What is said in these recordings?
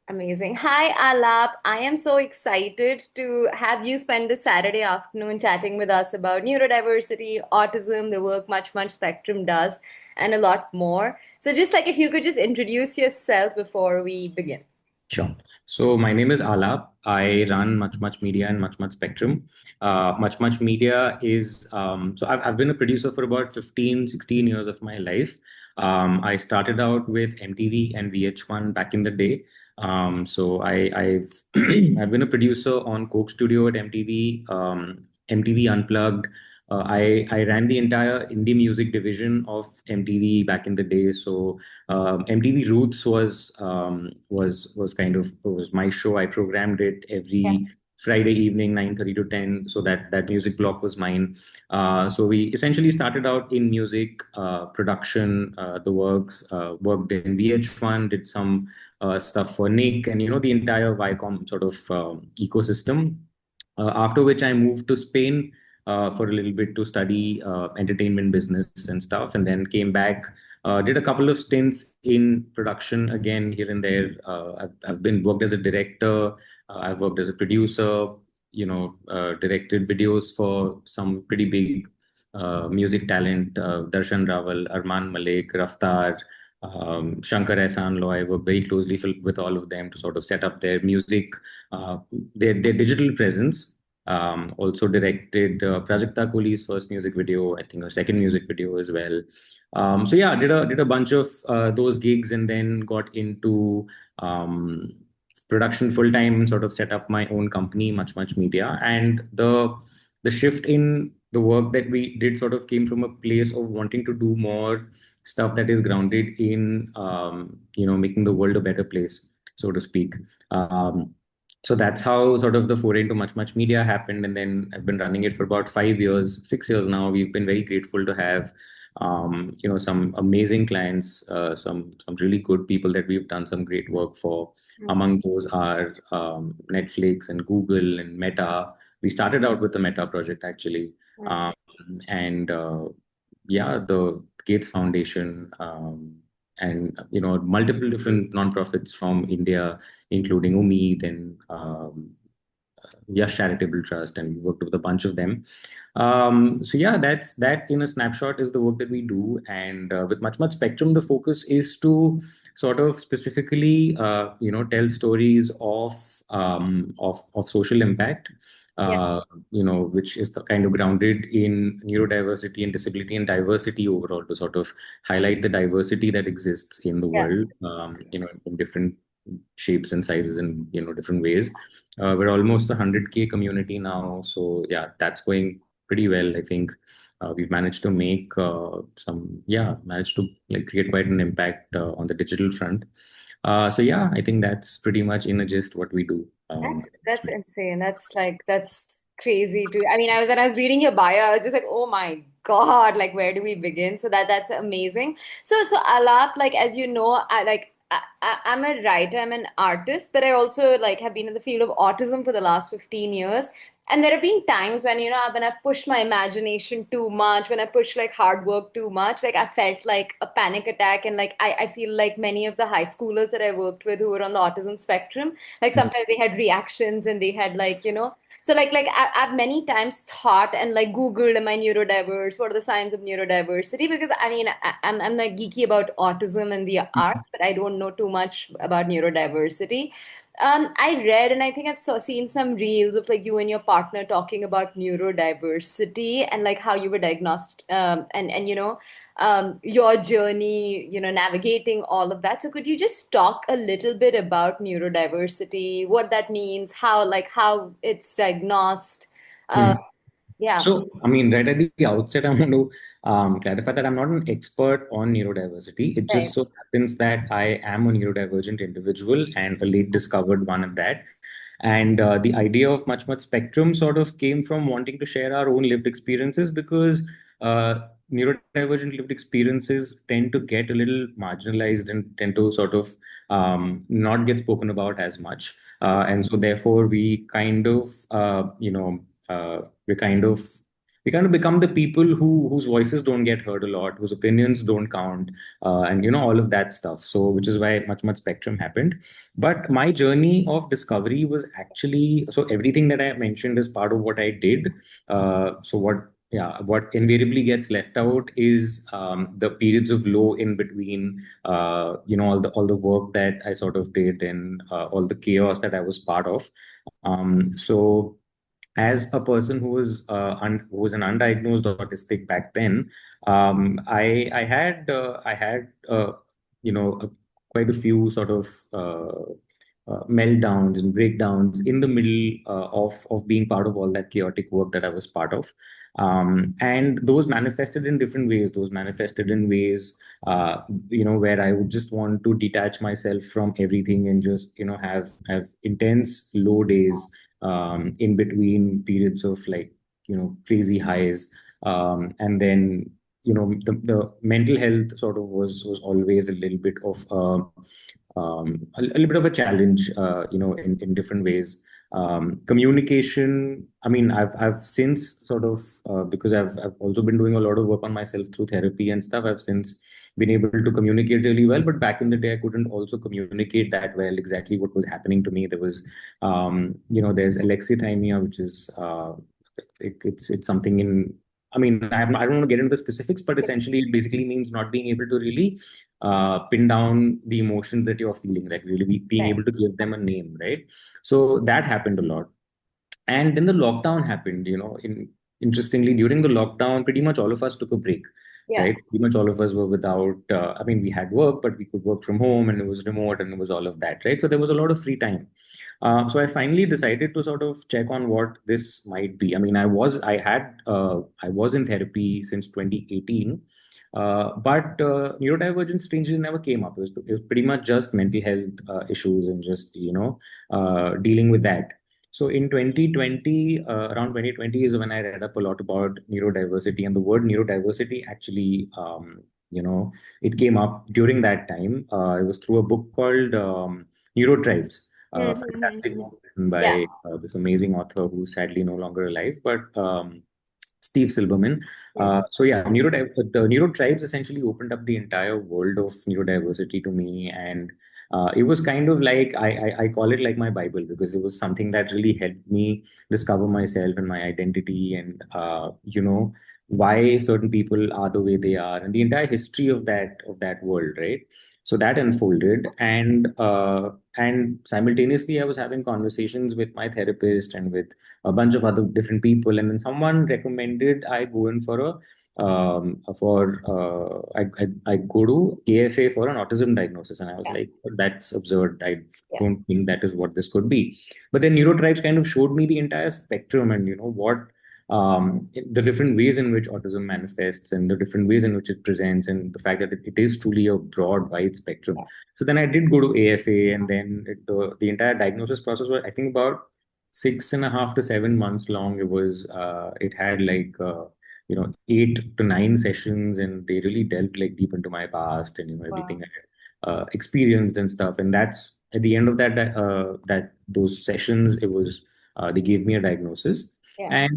Amazing. Hi, Aalap. I am so excited to have you spend this Saturday afternoon chatting with us about neurodiversity, autism, the work Much Spectrum does, and a lot more. So, just like if you could just introduce yourself before we begin. Sure. So my name is Aalap. I run Much Media and Much Spectrum. Much Media is I've been a producer for about 15, 16 years of my life. I started out with MTV and VH1 back in the day. I've I've been a producer on Coke Studio at MTV, MTV Unplugged. I ran the entire indie music division of MTV back in the day. MTV Roots was my show. I programmed it Yeah. every Friday evening, 9:30 to 10. So that music block was mine. So we essentially started out in music production, the works, worked in VH1, did some stuff for Nick, and the entire Viacom sort of ecosystem. After which I moved to Spain for a little bit to study entertainment business and stuff, and then came back. Did a couple of stints in production again here and there. I've been worked as a director. I've worked as a producer. Directed videos for some pretty big music talent, Darshan Rawal, Arman Malik, Raftar, Shankar Ehsaan Loy. I work very closely with all of them to sort of set up their music, their digital presence. Also directed Prajakta Kohli's first music video, I think a second music video as well. Did a bunch of those gigs and then got into production full time and sort of set up my own company, Much Media. And the shift in the work that we did sort of came from a place of wanting to do more stuff that is grounded in making the world a better place, so to speak. So that's how sort of the foray into Much Media happened, and then I've been running it for about 5 years, 6 years now. We've been very grateful to have some amazing clients, some really good people that we've done some great work for. Among those are Netflix and Google and Meta. We started out with the Meta project actually, Mm. um, and the Gates Foundation, and multiple different nonprofits from India, including Umeed and Yash Charitable Trust, and we worked with a bunch of them. That's that in a snapshot is the work that we do. And with Much Spectrum, the focus is to sort of specifically, tell stories of social impact. Yeah. Which is kind of grounded in neurodiversity and disability and diversity overall, to sort of highlight the diversity that exists in the Yeah. world, in different shapes and sizes and different ways. We're almost a 100K community now, so yeah, that's going pretty well. I think we've managed to make managed to like create quite an impact on the digital front. I think that's pretty much in a gist what we do. That's insane. That's crazy too. I mean, when I was reading your bio, I was just like, oh my God, like where do we begin? So that's amazing. So Alap, like as you know, I'm a writer, I'm an artist, but I also like have been in the field of autism for the last 15 years. And there have been times when, when I push my imagination too much, when I push like hard work too much, like I felt like a panic attack. And like I feel like many of the high schoolers that I worked with who were on the autism spectrum, like sometimes they had reactions and they had like so I've many times thought and like googled, am I neurodiverse, what are the signs of neurodiversity, because I mean I'm like geeky about autism and the arts, but I don't know too much about neurodiversity. I read and I think seen some reels of like you and your partner talking about neurodiversity and like how you were diagnosed, and your journey, navigating all of that. So could you just talk a little bit about neurodiversity, what that means, how it's diagnosed? Uh, Mhm. yeah. So, I mean, right at the outset, I want to clarify that I'm not an expert on neurodiversity. It Right. just so happens that I am a neurodivergent individual and a late discovered one at that. And the idea of Much Spectrum sort of came from wanting to share our own lived experiences, because neurodivergent lived experiences tend to get a little marginalized and tend to sort of not get spoken about as much. And so, therefore, we kind of, we're kind of we kind of become the people whose voices don't get heard a lot, whose opinions don't count, and all of that stuff. So which is why much spectrum happened. But my journey of discovery was actually, so everything that I mentioned is part of what I did. So what invariably gets left out is the periods of low in between, all the work that I sort of did, and all the chaos that I was part of. So as a person who was an undiagnosed autistic back then, I had quite a few sort of meltdowns and breakdowns in the middle of being part of all that chaotic work that I was part of. And those manifested in different ways. Those manifested in ways, where I would just want to detach myself from everything and just, have intense low days in between periods of like, crazy highs. And then, the mental health sort of was always a little bit of a little bit of a challenge, in different ways. Communication. I mean, I've since sort of because I've also been doing a lot of work on myself through therapy and stuff. I've since been able to communicate really well, but back in the day, I couldn't also communicate that well exactly what was happening to me. There was, there's alexithymia, which is it's something in. I mean, I don't want to get into the specifics, but essentially, it basically means not being able to really pin down the emotions that you're feeling, like really being Right. able to give them a name, right? So that happened a lot. And then the lockdown happened, interestingly, during the lockdown, pretty much all of us took a break, Yeah. right? Pretty much all of us were without, I mean, we had work, but we could work from home and it was remote and it was all of that, right? So there was a lot of free time. So I finally decided to sort of check on what this might be. I mean, I was in therapy since 2018, but neurodivergence strangely never came up. It was pretty much just mental health issues and just, dealing with that. So in 2020, around 2020 is when I read up a lot about neurodiversity, and the word neurodiversity actually, it came up during that time. It was through a book called Neurotribes, a fantastic Mm-hmm. book written Yeah. by this amazing author who's sadly no longer alive, but Steve Silberman. Mm. So yeah, the Neurotribes essentially opened up the entire world of neurodiversity to me, and it was kind of like I call it like my Bible, because it was something that really helped me discover myself and my identity, and why certain people are the way they are, and the entire history of that world, right? So that unfolded, and simultaneously I was having conversations with my therapist and with a bunch of other different people, and then someone recommended I go in for a for I go to AFA for an autism diagnosis, and I was Yeah. like, that's absurd. I Yeah. don't think that is what this could be. But then Neurotribes kind of showed me the entire spectrum, and what the different ways in which autism manifests, and the different ways in which it presents, and the fact that it is truly a broad, wide spectrum. So then I did go to AFA, and then the entire diagnosis process was, I think, about 6.5 to 7 months long. It had like 8 to 9 sessions, and they really delved like deep into my past, and Wow. everything I had experienced and stuff. And that's at the end of that those sessions, it was they gave me a diagnosis. Yeah.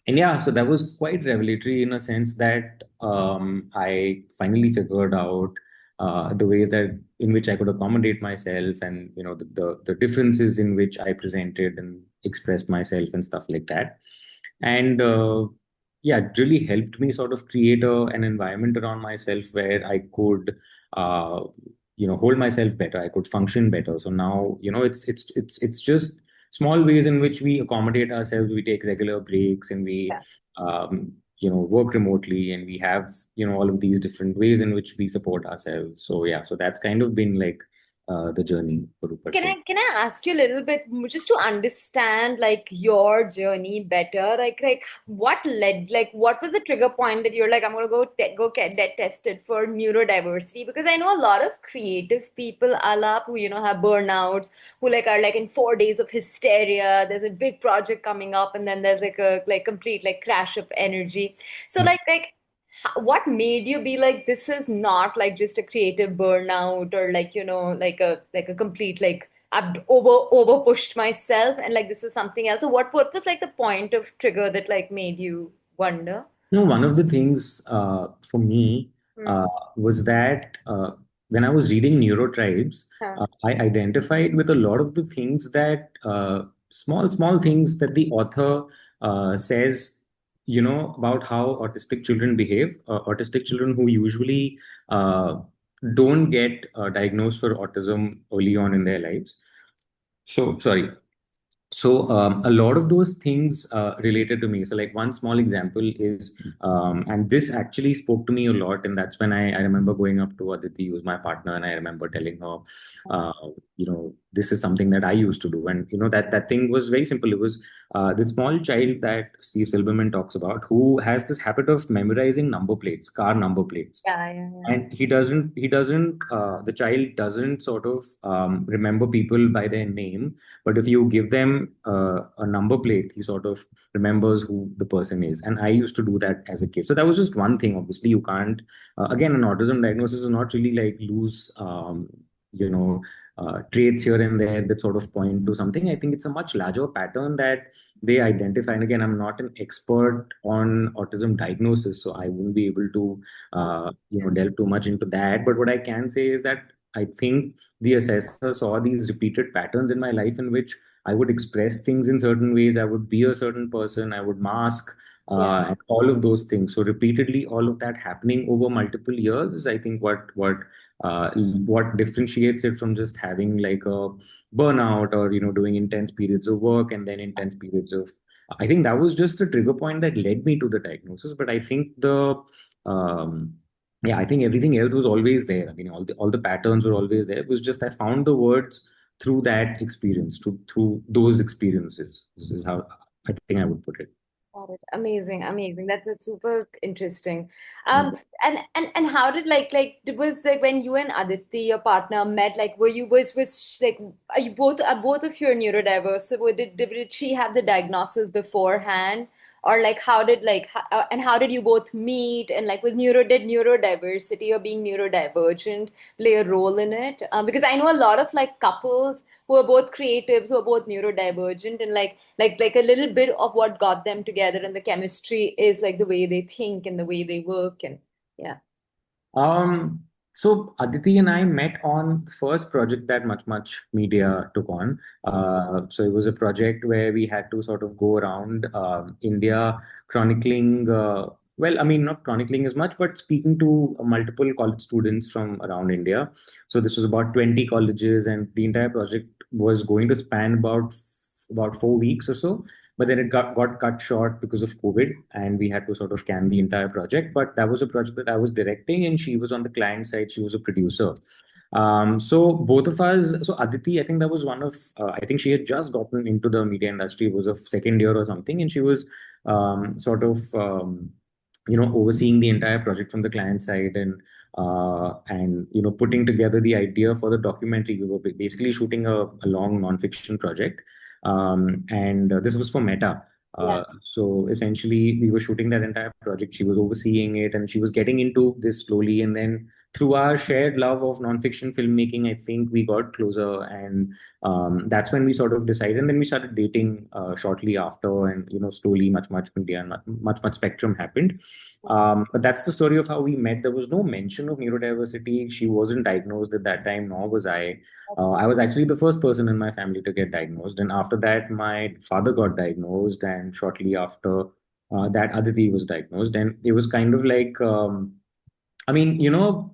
And yeah, so that was quite revelatory in a sense that I finally figured out the ways that in which I could accommodate myself, and the differences in which I presented and expressed myself and stuff like that. And yeah, it really helped me sort of create an environment around myself where I could uh, hold myself better. I could function better. So now, it's just small ways in which we accommodate ourselves. We take regular breaks, and we work remotely, and we have all of these different ways in which we support ourselves. So yeah, so that's kind of been like the journey, per Can se. I ask you a little bit just to understand like your journey better? Like what led what was the trigger point that you're like, I'm gonna go get tested for neurodiversity? Because I know a lot of creative people, Alap, who have burnouts, who like are like in 4 days of hysteria. There's a big project coming up, and then there's like a complete like crash of energy. So what made you be like, this is not like just a creative burnout, or like like a complete like I've over pushed myself, and like this is something else. So what was like the point of trigger that like made you wonder? One of the things for me Hmm. uh, was that when I was reading Neurotribes, Huh. I identified with a lot of the things that small things that the author says, about how autistic children behave. Autistic children who usually uh, don't get diagnosed for autism early on in their lives. So, sorry. So a lot of those things related to me. So like one small example is, and this actually spoke to me a lot, and that's when I remember going up to Aditi, who's my partner, and I remember telling her, uh, this is something that I used to do, and that thing was very simple. It was this small child that Steve Silberman talks about, who has this habit of memorizing number plates, car number plates, Yeah, yeah, yeah. and he doesn't the child doesn't sort of remember people by their name, but if you give them a number plate, he sort of remembers who the person is. And I used to do that as a kid. So that was just one thing. Obviously you can't again, an autism diagnosis is not really like loose you know traits here and there that sort of point to something. I think it's a much larger pattern that they identify. And again, I'm not an expert on autism diagnosis, so I won't be able to delve too much into that. But what I can say is that I think the assessor saw these repeated patterns in my life in which I would express things in certain ways, I would be a certain person, I would mask, Yeah. and all of those things. So repeatedly, all of that happening over multiple years is, I think, what differentiates it from just having like a burnout or doing intense periods of work and then intense periods of. I think that was just the trigger point that led me to the diagnosis. But I think um, I think everything else was always there. I mean, all the patterns were always there. It was just I found the words through that experience, through those experiences. This is how I think I would put it. Got it. Amazing, amazing. That's super interesting. Yeah. And how did like it was like when you and Aditi, your partner, met? Like, were you was like are both of you are neurodiverse? So did she have the diagnosis beforehand, or like how did and how did you both meet? And like was did neurodiversity or being neurodivergent play a role in it? Because I know a lot of like couples who are both creatives, who are both neurodivergent, and like a little bit of what got them together and the chemistry is like the way they think and the way they work and yeah. Um, so Aditi and I met on the first project that Much Much Media took on. So it was a project where we had to sort of go around India chronicling, well, I mean, not chronicling as much, but speaking to multiple college students from around India. So this was about 20 colleges, and the entire project was going to span about 4 weeks or so. But then it got cut short because of COVID, and we had to sort of can the entire project. But that was a project that I was directing, and she was on the client side. She was a producer. So both of us, so Aditi, I think that was one of, I think she had just gotten into the media industry. It was a second year or something, and she was sort of, overseeing the entire project from the client side and putting together the idea for the documentary. We were basically shooting a long nonfiction project, and this was for Meta. Yeah. So essentially, we were shooting that entire project. She was overseeing it, and she was getting into this slowly. And then through our shared love of nonfiction filmmaking, I think we got closer, and that's when we sort of decided. And then we started dating shortly after, and slowly, much media and much spectrum happened. But that's the story of how we met. There was no mention of neurodiversity. She wasn't diagnosed at that time, nor was I. I was actually the first person in my family to get diagnosed. And after that, my father got diagnosed. And shortly after that, Aditi was diagnosed. And it was kind of like, I mean,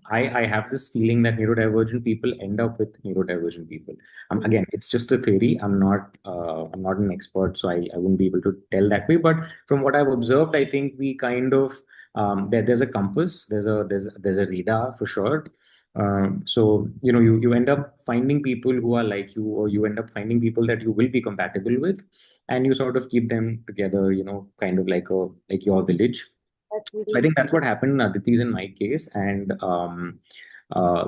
I have this feeling that neurodivergent people end up with neurodivergent people. Again, it's just a theory. I'm not an expert, so I wouldn't be able to tell that way. But from what I've observed, I think we kind of there's a compass, there's a radar for sure. So you end up finding people who are like you, or you end up finding people that you will be compatible with, and you sort of keep them together. Kind of like your village. That's So I really think that's what happened in Aditi's in my case, and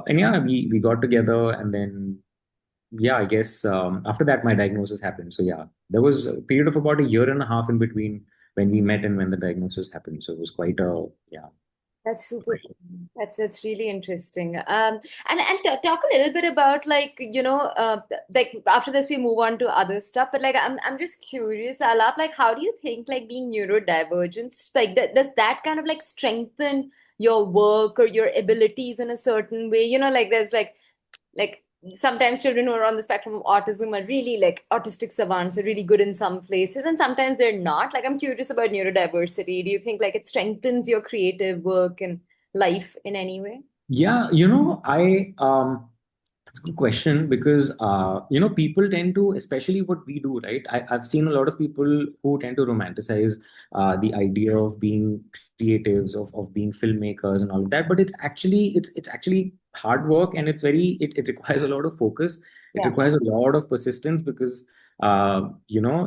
yeah, we got together, and then yeah, I guess after that my diagnosis happened. So yeah, there was a period of about a year and a half in between when we met and when the diagnosis happened. So it was quite a yeah. That's super cool. That's really interesting. And talk a little bit about like like after this we move on to other stuff. But like I'm just curious, Alap, like how do you think like being neurodivergent like does that kind of like strengthen your work or your abilities in a certain way? You know, like there's like sometimes children who are on the spectrum of autism are really like autistic savants are really good in some places and sometimes they're not. Like I'm curious about neurodiversity. Do you think like it strengthens your creative work and life in any way? Yeah, that's a good question because people tend to, especially what we do, right? I've seen a lot of people who tend to romanticize the idea of being creatives, of being filmmakers and all of that. But it's actually hard work, and it requires a lot of focus. It Yeah. requires a lot of persistence because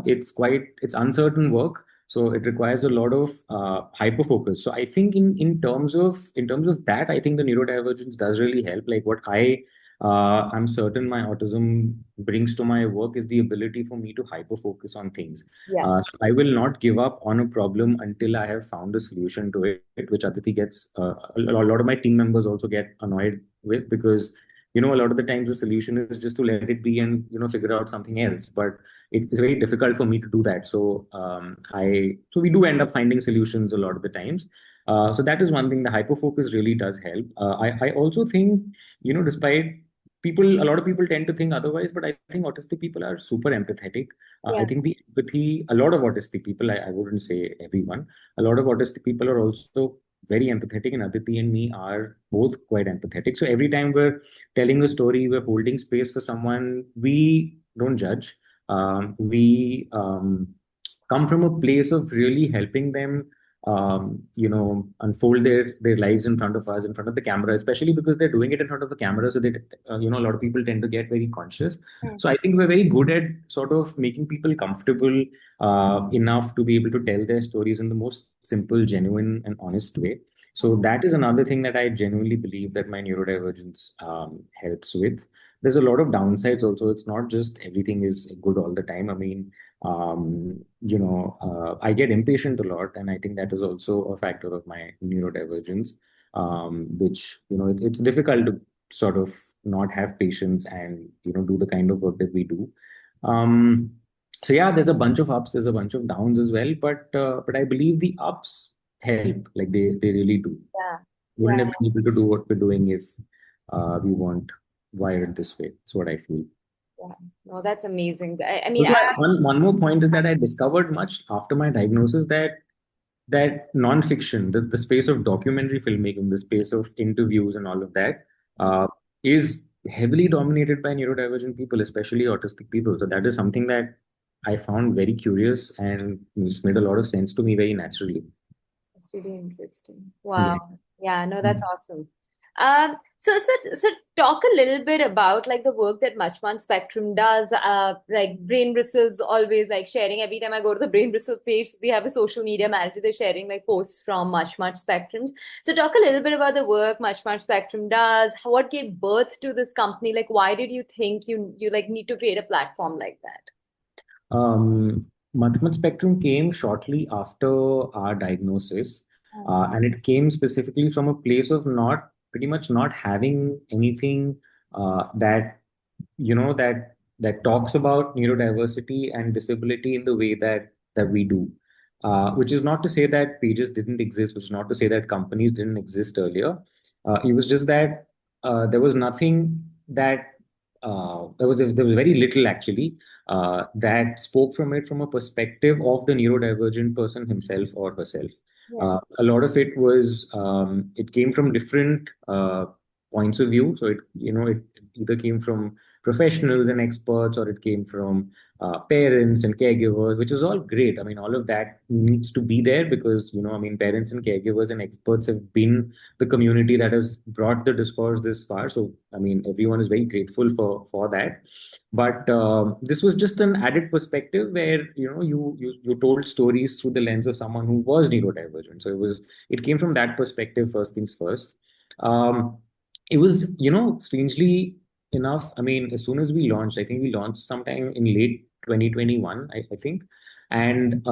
it's uncertain work. So it requires a lot of hyper focus. So I think in terms of that, I think the neurodivergence does really help. Like what I'm certain my autism brings to my work is the ability for me to hyper focus on things. Yeah. So I will not give up on a problem until I have found a solution to it, which Aditi gets, a lot of my team members also get annoyed with because, a lot of the times the solution is just to let it be and, figure out something else. But it's very difficult for me to do that. So we do end up finding solutions a lot of the times. So that is one thing. The hyper focus really does help. I also think, despite a lot of people tend to think otherwise, but I think autistic people are super empathetic. I Yeah. think the empathy, a lot of autistic people, I wouldn't say everyone, a lot of autistic people are also very empathetic, and Aditi and me are both quite empathetic. So every time we're telling a story, we're holding space for someone, we don't judge. We come from a place of really helping them unfold their lives in front of us, in front of the camera, especially because they're doing it in front of the camera. So a lot of people tend to get very conscious. Mm. So I think we're very good at sort of making people comfortable enough to be able to tell their stories in the most simple, genuine, and honest way. So that is another thing that I genuinely believe that my neurodivergence helps with. There's a lot of downsides also. It's not just everything is good all the time. I mean, I get impatient a lot, and I think that is also a factor of my neurodivergence, which, it's difficult to sort of not have patience and, do the kind of work that we do. Um, so yeah, there's a bunch of ups, there's a bunch of downs as well, but I believe the ups help, like they really do. Yeah. Wouldn't Yeah. have been able to do what we're doing if we weren't wired this way. That's what I feel. Yeah. No, that's amazing. I mean, Also, one more point is that I discovered much after my diagnosis that nonfiction, the space of documentary filmmaking, the space of interviews and all of that, uh, is heavily dominated by neurodivergent people, especially autistic people. So that is something that I found very curious and it's made a lot of sense to me very naturally. that's really interesting. Yeah. Wow. Yeah, no, that's awesome. So talk a little bit about like the work that Much Spectrum does. Like Brain Bristle's always like sharing. Every time I go to the Brain Bristle page, we have a social media manager. They're sharing like posts from Much Spectrums. So talk a little bit about the work Much Spectrum does. What gave birth to this company? Like, why did you think you like need to create a platform like that? Multiple spectrum came shortly after our diagnosis, Mm. and it came specifically from a place of not pretty much not having anything that that talks about neurodiversity and disability in the way that we do. Which is not to say that pages didn't exist, which is not to say that companies didn't exist earlier. It was just that there was nothing that there was very little actually that spoke from it from a perspective of the neurodivergent person himself or herself. Yeah. A lot of it was it came from different points of view. So it either came from professionals and experts, or it came from parents and caregivers, which is all great. I mean, all of that needs to be there because I mean, parents and caregivers and experts have been the community that has brought the discourse this far. So I mean, everyone is very grateful for that. But this was just an added perspective where you told stories through the lens of someone who was neurodivergent. So it came from that perspective. First things first. Um, it was strangely enough. I mean, as soon as we launched, I think we launched sometime in late 2021. I think, and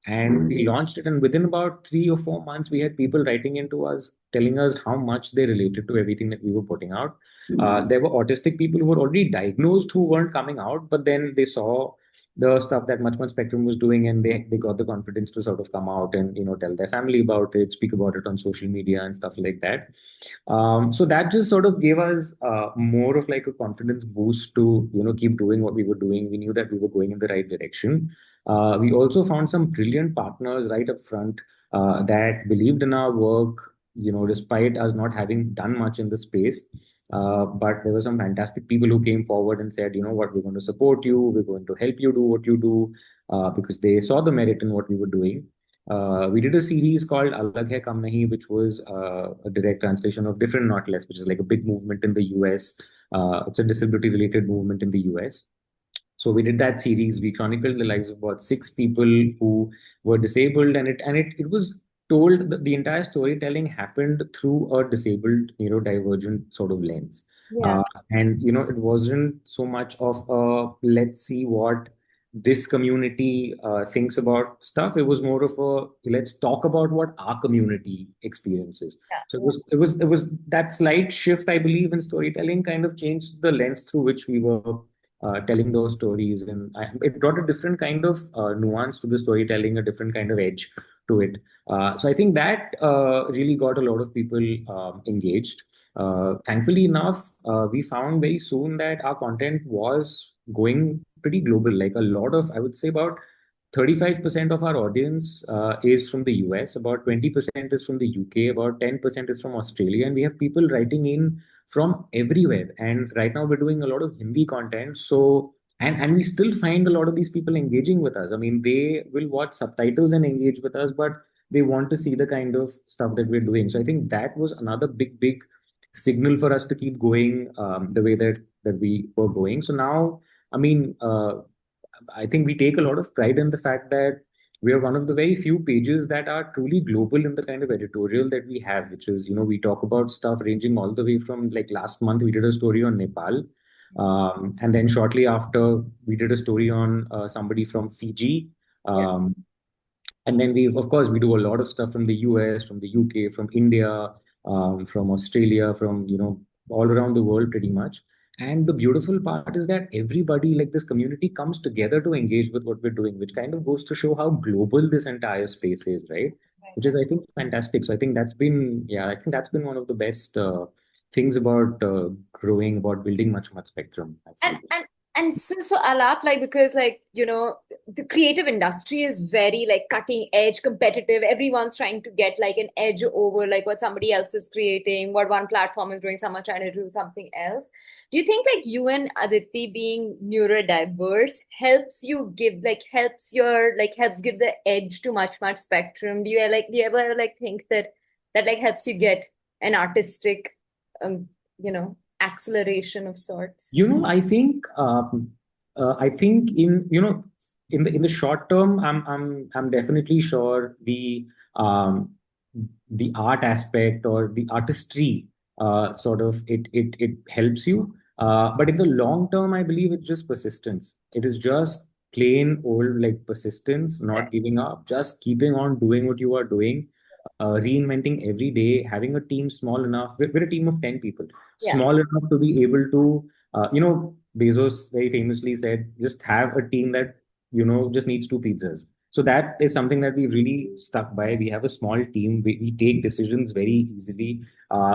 And we launched it, and within about 3 or 4 months, we had people writing into us telling us how much they related to everything that we were putting out. There were autistic people who were already diagnosed who weren't coming out, but then they saw the stuff that Much Much Spectrum was doing, and they got the confidence to sort of come out and tell their family about it, speak about it on social media and stuff like that. So that just sort of gave us more of like a confidence boost to keep doing what we were doing. We knew that we were going in the right direction. We also found some brilliant partners right up front that believed in our work, despite us not having done much in the space. But there were some fantastic people who came forward and said, you know what, we're going to support you, we're going to help you do what you do, because they saw the merit in what we were doing. We did a series called Alag Hai Kam Nahi, which was a direct translation of Different Not Less, which is like a big movement in the US. It's a disability related movement in the US. So we did that series. We chronicled the lives of about 6 people who were disabled, and it was told that the entire storytelling happened through a disabled, neurodivergent sort of lens. Yeah. Uh, and it wasn't so much of a let's see what this community thinks about stuff. It was more of a let's talk about what our community experiences. So it was that slight shift, I believe, in storytelling kind of changed the lens through which we were telling those stories, and it brought a different kind of nuance to the storytelling, a different kind of edge to it. So I think that really got a lot of people engaged. Thankfully enough, we found very soon that our content was going pretty global. Like a lot of, I would say about 35% of our audience is from the US, about 20% is from the UK, about 10% is from Australia, and we have people writing in from everywhere. And right now we're doing a lot of Hindi content. So and we still find a lot of these people engaging with us. I mean, they will watch subtitles and engage with us, but they want to see the kind of stuff that we're doing. So I think that was another big signal for us to keep going the way that we were going. So now, I mean, I think we take a lot of pride in the fact that we are one of the very few pages that are truly global in the kind of editorial that we have, which is, we talk about stuff ranging all the way from like last month, we did a story on Nepal. And then shortly after, we did a story on somebody from Fiji. Yeah. Um, and then of course, we do a lot of stuff from the US, from the UK, from India, from Australia, from, all around the world pretty much. And the beautiful part is that everybody, like this community, comes together to engage with what we're doing, which kind of goes to show how global this entire space is, right? Which is, I think, fantastic. So I think I think that's been one of the best things about growing, about building much spectrum, I And feel. and and so Alap, like, because like the creative industry is very like cutting edge, competitive. Everyone's trying to get like an edge over like what somebody else is creating, what one platform is doing, someone trying to do something else. Do you think like you and Aditi being neurodiverse helps give the edge to much spectrum? Do you ever like think that like helps you get an artistic acceleration of sorts? I think in the short term, I'm definitely sure the art aspect or the artistry sort of it helps you. But in the long term, I believe it's just persistence. It is just plain old like persistence, not giving up, just keeping on doing what you are doing, reinventing every day, having a team small enough. We're a team of 10 people, Yeah. small enough to be able to, Bezos very famously said, just have a team that, just needs 2 pizzas. So that is something that we really stuck by. We have a small team. We take decisions very easily.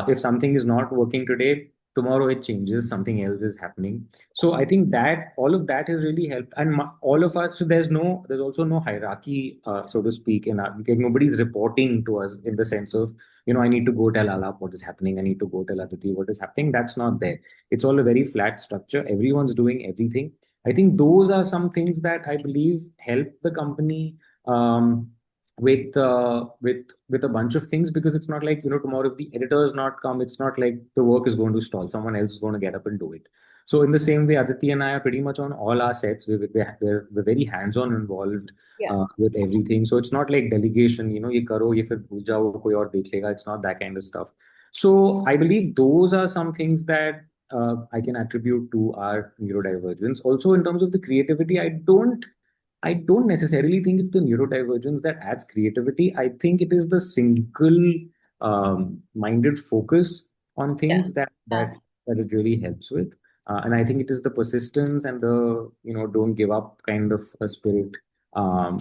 If something is not working today, tomorrow it changes, something else is happening. So I think that all of that has really helped. And all of us, so there's also no hierarchy, so to speak, in our, like nobody's reporting to us in the sense of, I need to go tell Alap what is happening. I need to go tell Aditi what is happening. That's not there. It's all a very flat structure. Everyone's doing everything. I think those are some things that I believe help the company with a bunch of things, because it's not like, tomorrow if the editors not come, it's not like the work is going to stall. Someone else is going to get up and do it. So in the same way, Aditi and I are pretty much on all our sets. We're very hands-on involved Yeah. with everything. So it's not like delegation, ye karo, ye fir bhul jao, koi aur dekh lega. It's not that kind of stuff. So I believe those are some things that I can attribute to our neurodivergence. Also, in terms of the creativity, I don't I don't necessarily think it's the neurodivergence that adds creativity. I think it is the single minded focus on Yeah. things Yeah. that it really helps with. And I think it is the persistence and the don't give up kind of a spirit.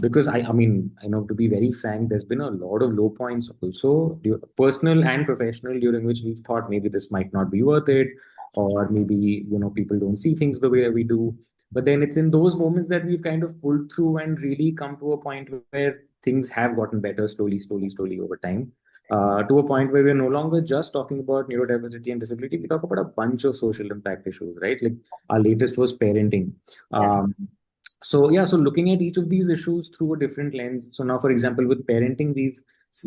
Because I mean, I know, to be very frank, there's been a lot of low points also, personal and professional, during which we've thought maybe this might not be worth it, or maybe people don't see things the way we do. But then it's in those moments that we've kind of pulled through and really come to a point where things have gotten better slowly, slowly, slowly over time. To a point where we're no longer just talking about neurodiversity and disability. We talk about a bunch of social impact issues, right? Like our latest was parenting. Yeah. So yeah, so looking at each of these issues through a different lens. So now, for example, with parenting,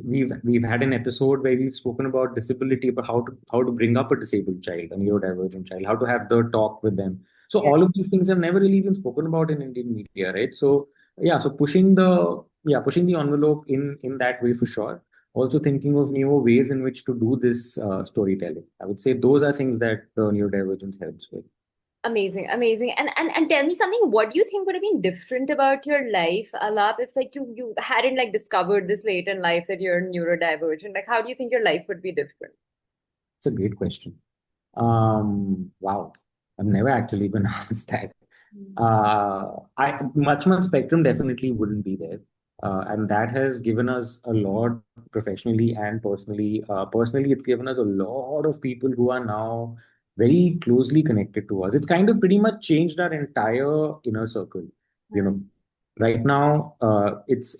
we've had an episode where we've spoken about disability, about how to bring up a disabled child, a neurodivergent child, how to have the talk with them. So Yeah. all of these things have never really been spoken about in Indian media, right? So yeah, so pushing the envelope in that way for sure. Also thinking of newer ways in which to do this storytelling. I would say those are things that neurodivergence helps with. Amazing, amazing. And tell me something, what do you think would have been different about your life, Alap, if like you hadn't like discovered this late in life that you're neurodivergent? Like how do you think your life would be different? It's a great question. Wow, I've never actually been asked that. I much spectrum definitely wouldn't be there, and that has given us a lot professionally and personally. Personally, it's given us a lot of people who are now very closely connected to us. It's kind of pretty much changed our entire inner circle. You know, right now, it's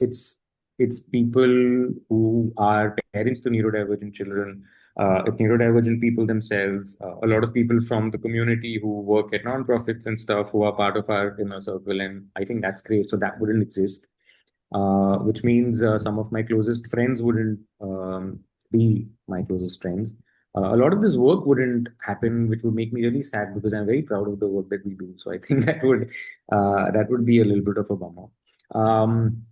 people who are parents to neurodivergent children, neurodivergent people themselves, a lot of people from the community who work at nonprofits and stuff who are part of our inner circle. And I think that's great. So that wouldn't exist, which means some of my closest friends wouldn't be my closest friends. A lot of this work wouldn't happen, which would make me really sad because I'm very proud of the work that we do. So I think that would be a little bit of a bummer. Um,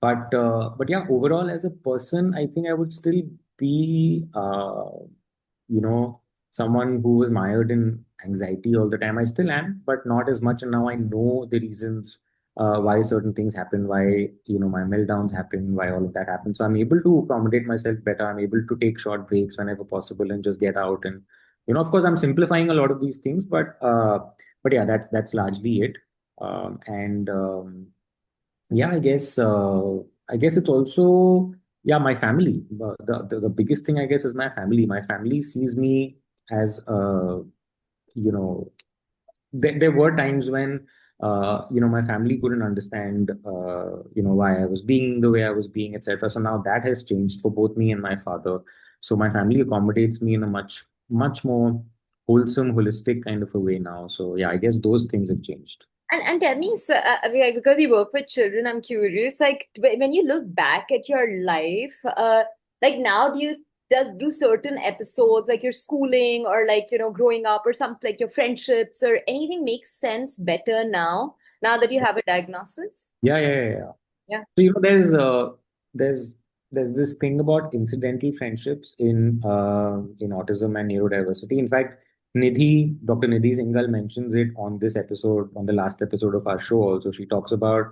but yeah, overall as a person, I think I would still be you know someone who is mired in anxiety all the time. I still am, but not as much. And now I know the reasons why certain things happen, why my meltdowns happen, why all of that happens. So I'm able to accommodate myself better. I'm able to take short breaks whenever possible and just get out. And of course, I'm simplifying a lot of these things, but yeah, that's largely it. And Yeah, I guess it's also, yeah, my family. The biggest thing, I guess, is my family. My family sees me as you know there were times when my family couldn't understand why I was being the way I was being, etc. So now that has changed for both me and my father. So my family accommodates me in a much more wholesome, holistic kind of a way now. So yeah, I guess those things have changed. And tell me, so, like, because you work with children, I'm curious, like when you look back at your life, like now do certain episodes like your schooling or like growing up or something like your friendships or anything makes sense better now that you have a diagnosis? Yeah, yeah, yeah, yeah. Yeah. So there's there's this thing about incidental friendships in autism and neurodiversity. In fact, Dr. Nidhi Singhal mentions it on this episode, on the last episode of our show. Also, she talks about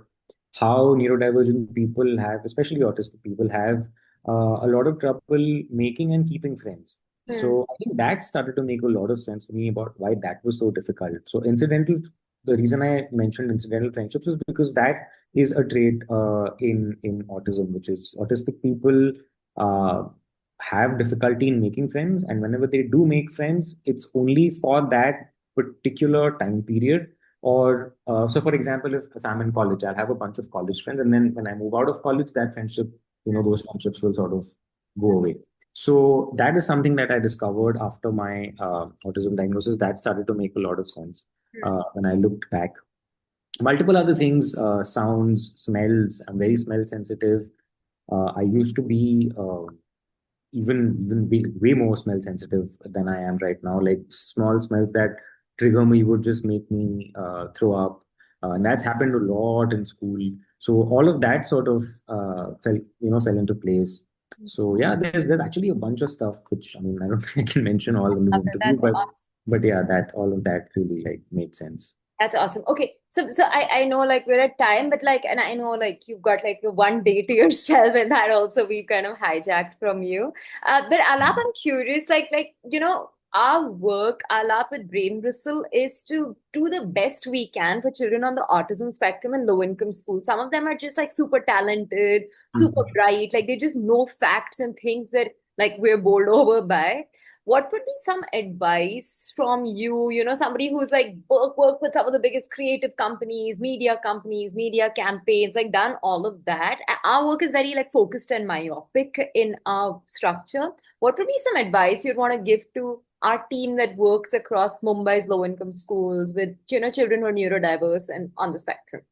how neurodivergent people have, especially autistic people, have a lot of trouble making and keeping friends. Hmm. So I think that started to make a lot of sense for me about why that was so difficult. So the reason I mentioned incidental friendships is because that is a trait in autism, which is autistic people uh, have difficulty in making friends, and whenever they do make friends, it's only for that particular time period. Or so, for example, if I'm in college, I'll have a bunch of college friends, and then when I move out of college, those friendships will sort of go away. So that is something that I discovered after my autism diagnosis. That started to make a lot of sense when I looked back. Multiple other things, sounds, smells. I'm very smell sensitive. I used to be even way more smell sensitive than I am right now. Like small smells that trigger me would just make me throw up, and that's happened a lot in school. So all of that sort of fell into place. So yeah, there's actually a bunch of stuff which, I mean, I don't think I can mention all in this interview, That's but awesome. yeah, that all of that really like made sense. That's awesome. Okay, so I know like we're at time, but like, and I know like you've got like the one day to yourself, and that also we kind of hijacked from you. But Alap, I'm curious, our work, Alap with Brain Bristle, is to do the best we can for children on the autism spectrum in low income schools. Some of them are just like super talented, super Mhm. bright, like they just know facts and things that like we're bowled over by. What would be some advice from you, somebody who's like work with some of the biggest creative companies, media campaigns, like done all of that. Our work is very like focused and myopic in our structure. What would be some advice you'd want to give to our team that works across Mumbai's low income schools with, children who are neurodiverse and on the spectrum?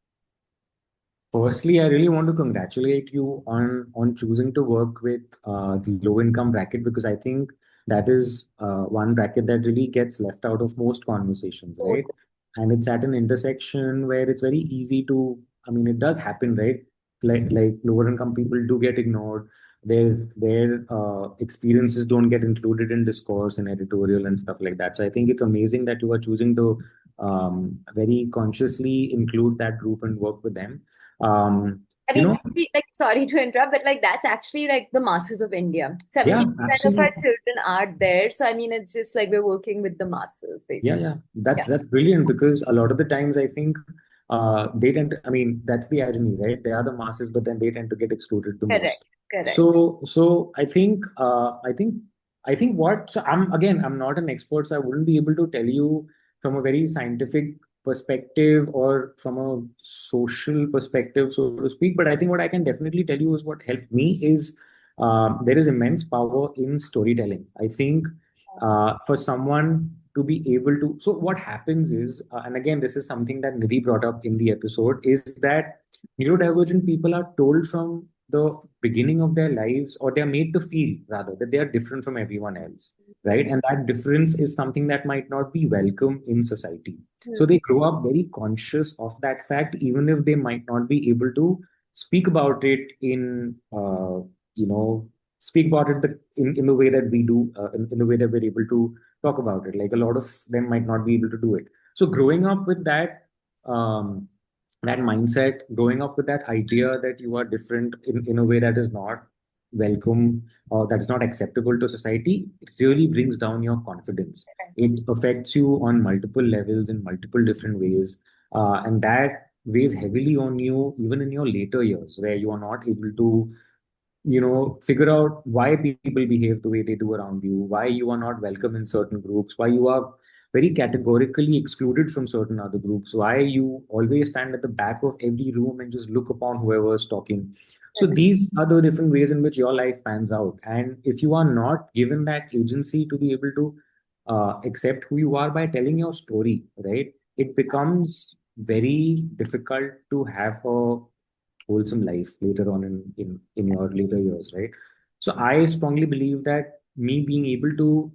Firstly, I really want to congratulate you on choosing to work with the low income bracket, because I think that is one bracket that really gets left out of most conversations, Oh, right? And it's at an intersection where it's very easy to, I mean, it does happen, right? Like lower income people do get ignored. Their experiences don't get included in discourse and editorial and stuff like that. So I think it's amazing that you are choosing to very consciously include that group and work with them. um, I you mean, know, actually, like, sorry to interrupt, but like that's actually like the masses of India. yeah, 70% of our absolutely. children are there. So I mean, it's just like we're working with the masses, Yeah, basically. yeah. Yeah, That's brilliant, because a lot of the times I think they tend to, I mean, that's the irony, right? They are the masses, but then they tend to get excluded the correct, most. correct. So I think what, so I'm not an expert, so I wouldn't be able to tell you from a very scientific perspective or from a social perspective, so to speak. But I think what I can definitely tell you is what helped me is there is immense power in storytelling. I think for someone to be able to, so what happens is, and again this is something that Nidhi brought up in the episode, is that neurodivergent people are told from the beginning of their lives, or they're made to feel rather, that they are different from everyone else, right? And that difference is something that might not be welcome in society. So Hmm. they grow up very conscious of that fact, even if they might not be able to speak about it in you know speak about it in the way that we do, in the way that we're able to talk about it. Like a lot of them might not be able to do it. So growing up with um, that mindset, growing up with that idea that you are different in a way that is not welcome or that's not acceptable to society, it really brings down your confidence. It affects you on multiple levels in multiple different ways, and that weighs heavily on you even in your later years, where you are not able to figure out why people behave the way they do around you, why you are not welcome in certain groups, why you are very categorically excluded from certain other groups, why you always stand at the back of every room and just look upon whoever is talking. So these are the different ways in which your life pans out. And if you are not given that agency to be able to accept who you are by telling your story, right, it becomes very difficult to have a wholesome life later on in your later years, right? So I strongly believe that me being able to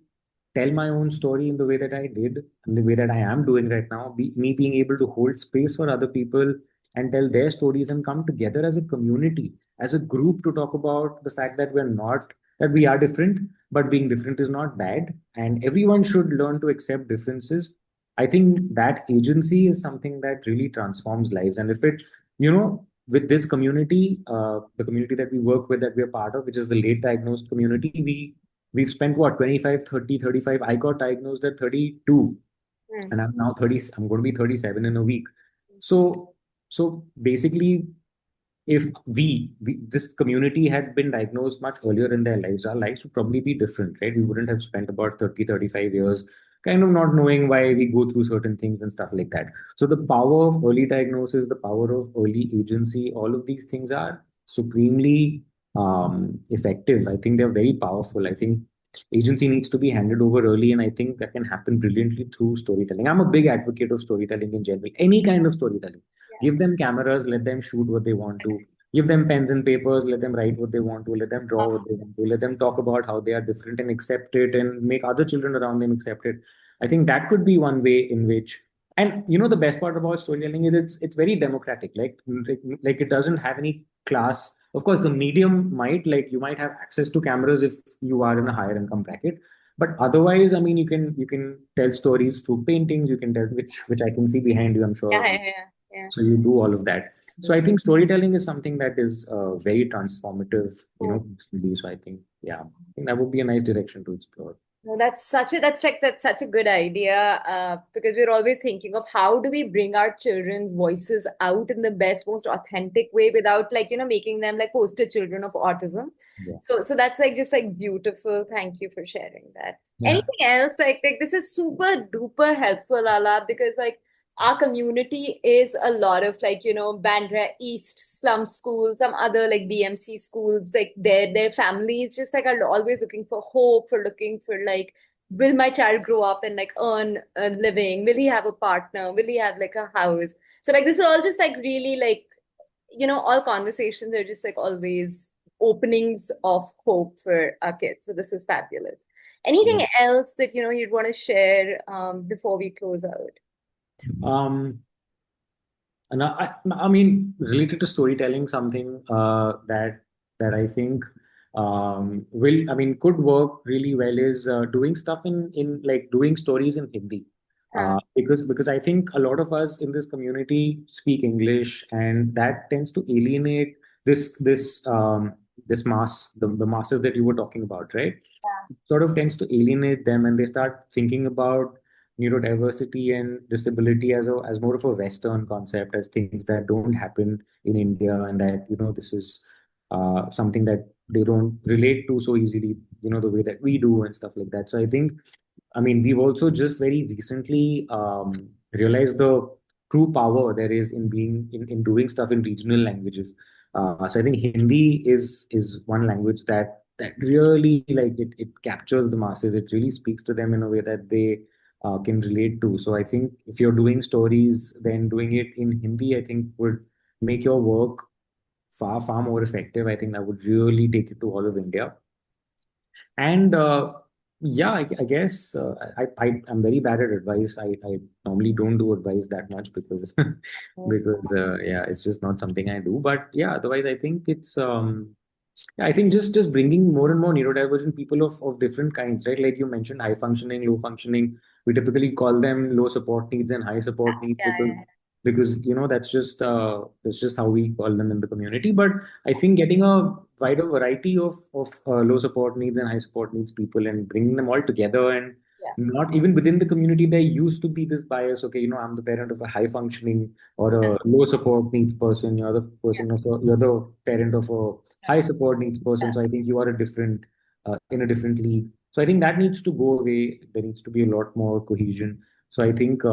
tell my own story in the way that I did and the way that I am doing right now, me being able to hold space for other people and tell their stories and come together as a community, as a group, to talk about the fact that we are different, but being different is not bad, and everyone should learn to accept differences. I think that agency is something that really transforms lives. And if it, with this community, the community that we work with, that we're part of, which is the late diagnosed community, we've spent what, 25, 30, 35. I got diagnosed at 32, Hmm. and I'm now 30. I'm going to be 37 in a week. So basically, if this community had been diagnosed much earlier in their lives, our lives would probably be different, right? We wouldn't have spent about 30, 35 years kind of not knowing why we go through certain things and stuff like that. So the power of early diagnosis, the power of early agency, all of these things are supremely effective. I think they're very powerful. I think agency needs to be handed over early, and I think that can happen brilliantly through storytelling. I'm a big advocate of storytelling in general, any kind of storytelling. Give them cameras, let them shoot what they want to. Give them pens and papers, let them write what they want to. Let them draw what they want to. Let them talk about how they are different and accept it, and make other children around them accept it. I think that could be one way in which. And the best part about storytelling is it's very democratic. Like it doesn't have any class. Of course, the medium might, like, you might have access to cameras if you are in a higher income bracket, But otherwise, I mean, you can tell stories through paintings. You can tell which I can see behind you. I'm Yeah, sure. yeah, yeah, yeah. So you do all of that. So I Mm. think storytelling is something that is very transformative, Cool. personally. So I think, yeah, I think that would be a nice direction to explore. No, that's such a good idea, because we're always thinking of how do we bring our children's voices out in the best, most authentic way without like, making them like poster children of autism. Yeah. So that's like just like beautiful. Thank you for sharing that. Yeah. Anything else like this is super duper helpful, Ala, because like our community is a lot of like, Bandra East slum schools, some other like BMC schools, like their families just like are always looking for hope, for looking for like, will my child grow up and like earn a living? Will he have a partner? Will he have like a house? So like this is all just like really like, all conversations are just like always openings of hope for our kids. So this is fabulous. Yeah. Anything else that you'd want to share before we close out? Um, and I mean, related to storytelling, something that I think I mean, could work really well is doing stuff in like doing stories in Hindi. Huh. Because I think a lot of us in this community speak English, and that tends to alienate this the masses that you were talking about, right? Yeah. Sort of tends to alienate them, and they start thinking about neurodiversity and disability as more of a Western concept, as things that don't happen in India, and that this is something that they don't relate to so easily, the way that we do and stuff like that. So I think, I mean, we've also just very recently realized the true power there is in in doing stuff in regional languages. So I think Hindi is one language that really like it captures the masses. It really speaks to them in a way that they can relate to. So I think if you're doing stories, then doing it in Hindi, I think would make your work far more effective. I think that would really take it to all of India. And yeah, I guess I'm very bad at advice. I normally don't do advice that much because because yeah, it's just not something I do. But yeah, otherwise I think it's yeah, I think just bringing more and more neurodivergent people of different kinds, right? Like you mentioned, high functioning, low functioning. We typically call them low support needs and high support needs Yeah, yeah, because that's just how we call them in the community. But I think getting a wider variety of low support needs and high support needs people and bringing them all together, and yeah, not even within the community there used to be this bias. Okay, I'm the parent of a high functioning or yeah, a low support needs person. yeah, You're the parent of a yeah, high support needs person. yeah. So I think you are a different in a different league. So I think that needs to go away. There needs to be a lot more cohesion. So I think,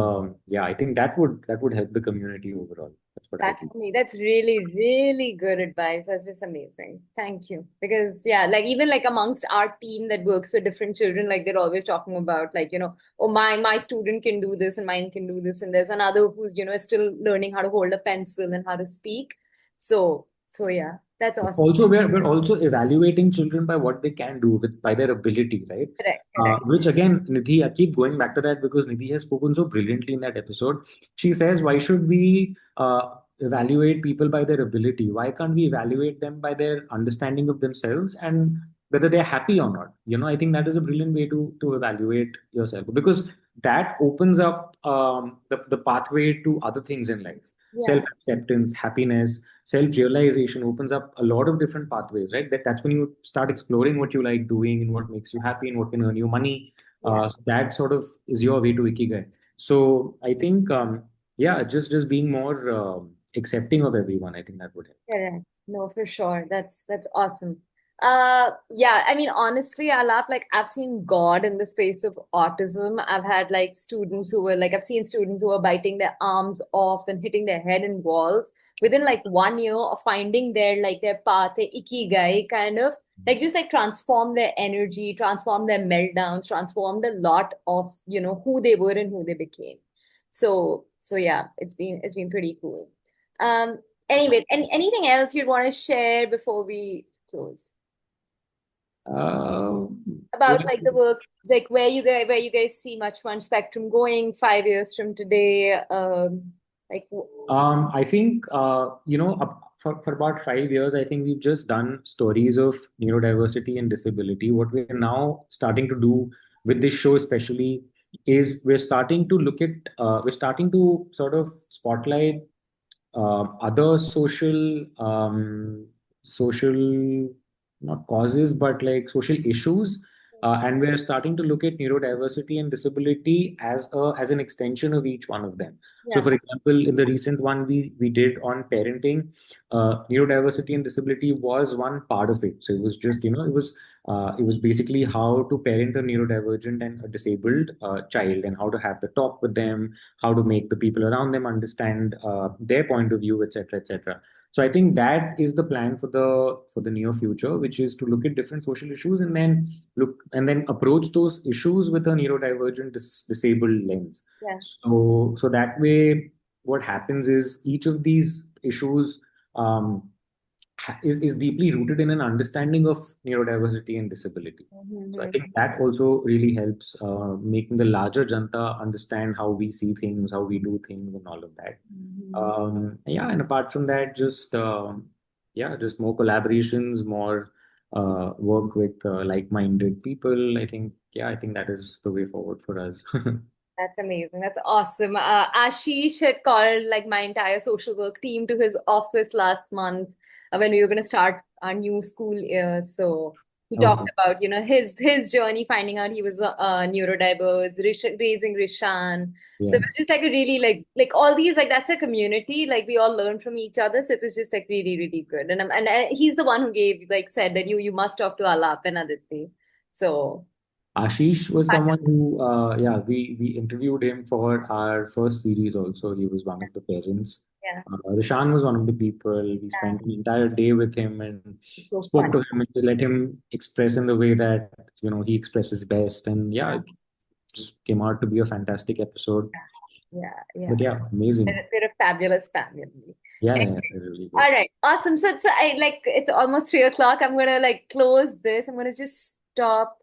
yeah, I think that would help the community overall. That's what I That's think. me. That's really, really good advice. That's just amazing. Thank you. Because yeah, like even like amongst our team that works with different children, like they're always talking about like, oh my student can do this and mine can do this. And there's another who's, is still learning how to hold a pencil and how to speak. So yeah, that's awesome. Also, we're also evaluating children by what they can do by their ability, right? Correct, correct. Which again, Nidhi, I keep going back to that because Nidhi has spoken so brilliantly in that episode. She says, why should we evaluate people by their ability? Why can't we evaluate them by their understanding of themselves and whether they're happy or not? I think that is a brilliant way to evaluate yourself because that opens up the pathway to other things in life. Yeah, Self-acceptance, happiness, self-realization opens up a lot of different pathways, right? That's when you start exploring what you like doing and what makes you happy and what can earn you money. yeah. That sort of is your way to ikigai. So I think, yeah, just being more accepting of everyone, I think that would help. Correct. No, for sure. That's awesome. Yeah, I mean, honestly, Alap, like I've seen God in the space of autism. I've had like students who were like, I've seen students who are biting their arms off and hitting their head in walls within like 1 year of finding their path, their ikigai kind of like just like transform their energy, transform their meltdowns, transformed a lot of, who they were and who they became. So yeah, it's been pretty cool. Um, Anyway, anything else you'd want to share before we close Uh, about well, like the work, like where you guys see Much Fun Spectrum going 5 years from today? Like I think, for about 5 years, I think we've just done stories of neurodiversity and disability. What we're now starting to do with this show especially is we're starting to sort of spotlight other social not causes but like social issues, and we're starting to look at neurodiversity and disability as an extension of each one of them. So Yeah, for example, in the recent one we did on parenting, neurodiversity and disability was one part of it. So it was just, it was basically how to parent a neurodivergent and a disabled child, and how to have the talk with them, how to make the people around them understand their point of view, etc., etc. So I think that is the plan for the near future, which is to look at different social issues and then approach those issues with a neurodivergent disabled lens. yeah. So that way, what happens is each of these issues um, is deeply rooted in an understanding of neurodiversity and disability. So I think Mm-hmm. that also really helps making the larger janta understand how we see things, how we do things, and all of that. Mm-hmm. Yeah, and apart from that, just more collaborations, more work with like-minded people. I think that is the way forward for us. That's amazing. That's awesome. Ashish had called like my entire social work team to his office last month when we were going to start our new school year. So he talked Okay. about, his journey, finding out he was neurodiverse, raising Rishan. So it Yeah. was just like a really like all these like that's a community. Like we all learn from each other. So it was just like really really good. And he's the one who said that you must talk to Alap and Aditi. So Ashish was someone who, we interviewed him for our first series also. He was one of the parents. yeah, Rishan was one of the people. We yeah, spent an entire day with him and so spoke fun. to him and just let him express in the way that, he expresses best. And yeah, it just came out to be a fantastic episode. Yeah, yeah. But yeah, amazing. They're a fabulous family. Yeah, Anyway, yeah, they're really good. all right, awesome. So I like it's almost 3 o'clock. I'm gonna like close this. I'm gonna just stop